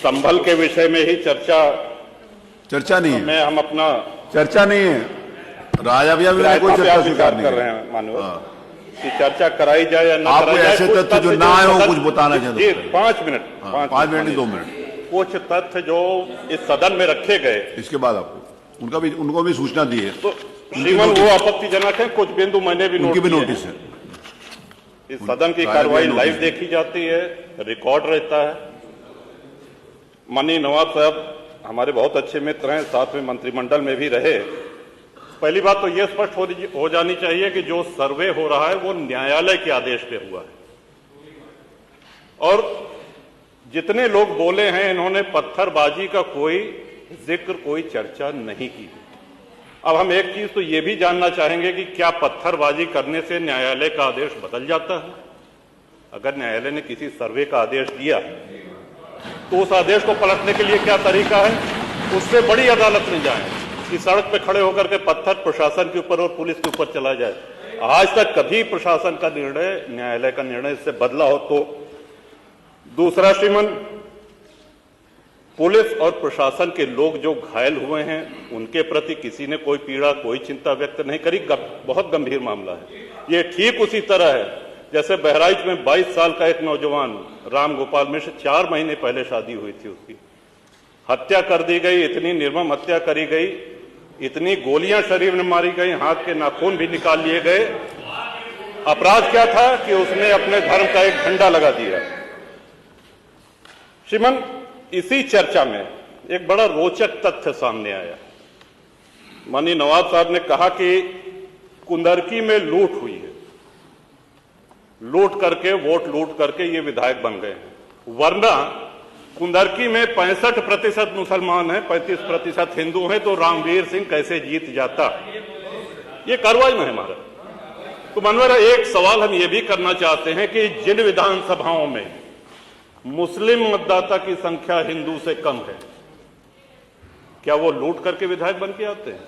संभल के विषय में ही चर्चा नहीं है। मैं हम अपना चर्चा नहीं है। राजा भैया भी कोई चर्चा स्वीकार नहीं कर रहे हैं मानव कि चर्चा कराई जाए या ना कराई जाए। ऐसे तथ्य जो ना आए हो कुछ बताना चाहते हैं? 5 मिनट 5 मिनट नहीं 2 मिनट। कुछ तथ्य जो इस सदन में रखे गए, इसके बाद आपको उनको भी सूचना दी है। तो श्रीमान वो आपत्तिजनक है। कुछ बिंदु मैंने भी नोटिस है। इस सदन की कार्रवाई लाइव देखी जाती है, रिकॉर्ड रहता है। माननीय नवाब साहब हमारे बहुत अच्छे मित्र हैं, साथ में मंत्रिमंडल में भी रहे। पहली बात तो यह स्पष्ट हो जानी चाहिए कि जो सर्वे हो रहा है वो न्यायालय के आदेश पे हुआ है, और जितने लोग बोले हैं इन्होंने पत्थरबाजी का कोई जिक्र, कोई चर्चा नहीं की। अब हम एक चीज तो ये भी जानना चाहेंगे कि क्या पत्थरबाजी करने से न्यायालय का आदेश बदल जाता है? अगर न्यायालय ने किसी सर्वे का आदेश दिया तो उस आदेश को पलटने के लिए क्या तरीका है? उससे बड़ी अदालत में जाए कि सड़क पे खड़े होकर के पत्थर प्रशासन के ऊपर और पुलिस के ऊपर चला जाए। आज तक कभी प्रशासन का निर्णय, न्यायालय का निर्णय इससे बदला हो तो? दूसरा श्रीमान, पुलिस और प्रशासन के लोग जो घायल हुए हैं उनके प्रति किसी ने कोई पीड़ा, कोई चिंता व्यक्त नहीं करी। बहुत गंभीर मामला है ये। ठीक उसी तरह है जैसे बहराइच में 22 साल का एक नौजवान राम गोपाल मिश्र, 4 महीने पहले शादी हुई थी, उसकी हत्या कर दी गई। इतनी निर्मम हत्या करी गई, इतनी गोलियां शरीर में मारी गई, हाथ के नाखून भी निकाल लिए गए। अपराध क्या था कि उसने अपने धर्म का एक झंडा लगा दिया। श्रीमान, इसी चर्चा में एक बड़ा रोचक तथ्य सामने आया। माननीय नवाब साहब ने कहा कि कुंदरकी में लूट हुई है, लूट करके, वोट लूट करके ये विधायक बन गए हैं, वरना कुंदरकी में 65% मुसलमान हैं, 35% हिंदू हैं, तो रामवीर सिंह कैसे जीत जाता? ये कार्रवाई में है हमारा। तो मनोहर, एक सवाल हम ये भी करना चाहते हैं कि जिन विधानसभाओं में मुस्लिम मतदाता की संख्या हिंदू से कम है, क्या वो लूट करके विधायक बन के आते हैं?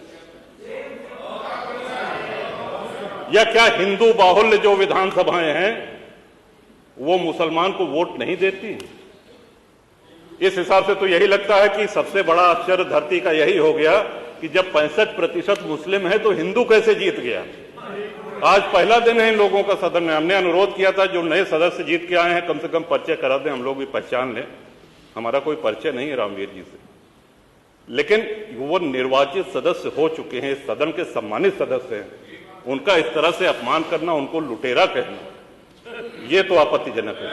या क्या हिंदू बाहुल्य जो विधानसभाएं हैं वो मुसलमान को वोट नहीं देती? इस हिसाब से तो यही लगता है कि सबसे बड़ा आश्चर्य धरती का यही हो गया कि जब 65% मुस्लिम है तो हिंदू कैसे जीत गया? आज पहला दिन है इन लोगों का सदन में। हमने अनुरोध किया था जो नए सदस्य जीत के आए हैं कम से कम परिचय करा दें, हम लोग भी पहचान लें। हमारा कोई परिचय नहीं है रामवीर जी से, लेकिन वो निर्वाचित सदस्य हो चुके हैं, इस सदन के सम्मानित सदस्य हैं, उनका इस तरह से अपमान करना, उनको लुटेरा कहना, ये तो आपत्तिजनक है।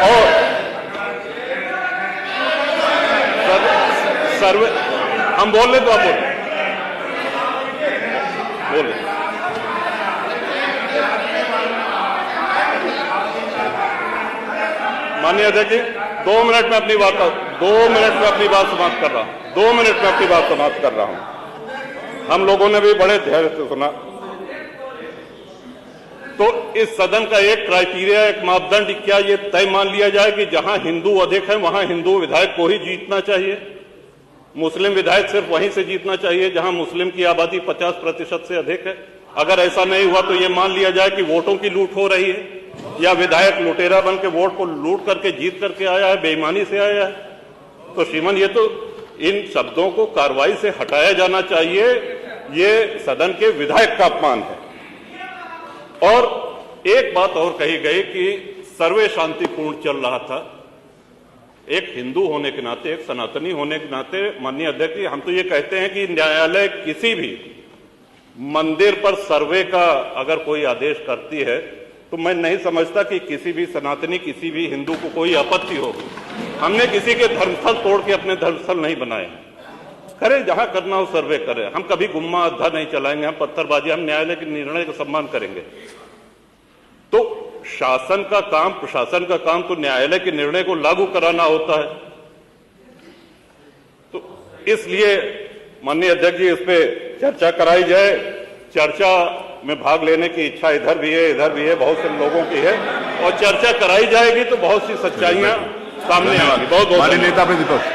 और सर्वे हम बोल रहे तो आप बोले। माननीय अध्यक्ष जी, 2 मिनट में अपनी बात समाप्त कर रहा हूं। 2 मिनट में अपनी बात समाप्त कर रहा हूं। हम लोगों ने भी बड़े धैर्य से सुना। तो इस सदन का एक क्राइटेरिया, एक मापदंड क्या ये तय मान लिया जाए कि जहां हिंदू अधिक है वहां हिंदू विधायक को ही जीतना चाहिए, मुस्लिम विधायक सिर्फ वहीं से जीतना चाहिए जहां मुस्लिम की आबादी 50% से अधिक है? अगर ऐसा नहीं हुआ तो ये मान लिया जाए कि वोटों की लूट हो रही है या विधायक लुटेरा बन के वोट को लूट करके जीत करके आया है, बेईमानी से आया है। तो श्रीमान, ये तो इन शब्दों को कार्रवाई से हटाया जाना चाहिए। ये सदन के विधायक का अपमान है। और एक बात और कही गई कि सर्वे शांतिपूर्ण चल रहा था। एक हिंदू होने के नाते, एक सनातनी होने के नाते माननीय अध्यक्ष, हम तो ये कहते हैं कि न्यायालय किसी भी मंदिर पर सर्वे का अगर कोई आदेश करती है तो मैं नहीं समझता कि किसी भी सनातनी, किसी भी हिंदू को कोई आपत्ति होगी। हमने किसी के धर्मस्थल तोड़ के अपने धर्मस्थल नहीं बनाए। करें जहां करना हो सर्वे करें। हम कभी गुम्मा अद्धा नहीं चलाएंगे, हम पत्थरबाजी, हम न्यायालय के निर्णय का सम्मान करेंगे। तो शासन का काम, प्रशासन का काम तो न्यायालय के निर्णय को लागू कराना होता है। तो इसलिए माननीय अध्यक्ष जी, इस पे चर्चा कराई जाए। चर्चा में भाग लेने की इच्छा इधर भी है, बहुत से लोगों की है, और चर्चा कराई जाएगी तो बहुत सी सच्चाइयां सामने आएंगी। बहुत बहुत नेता प्रतिपक्ष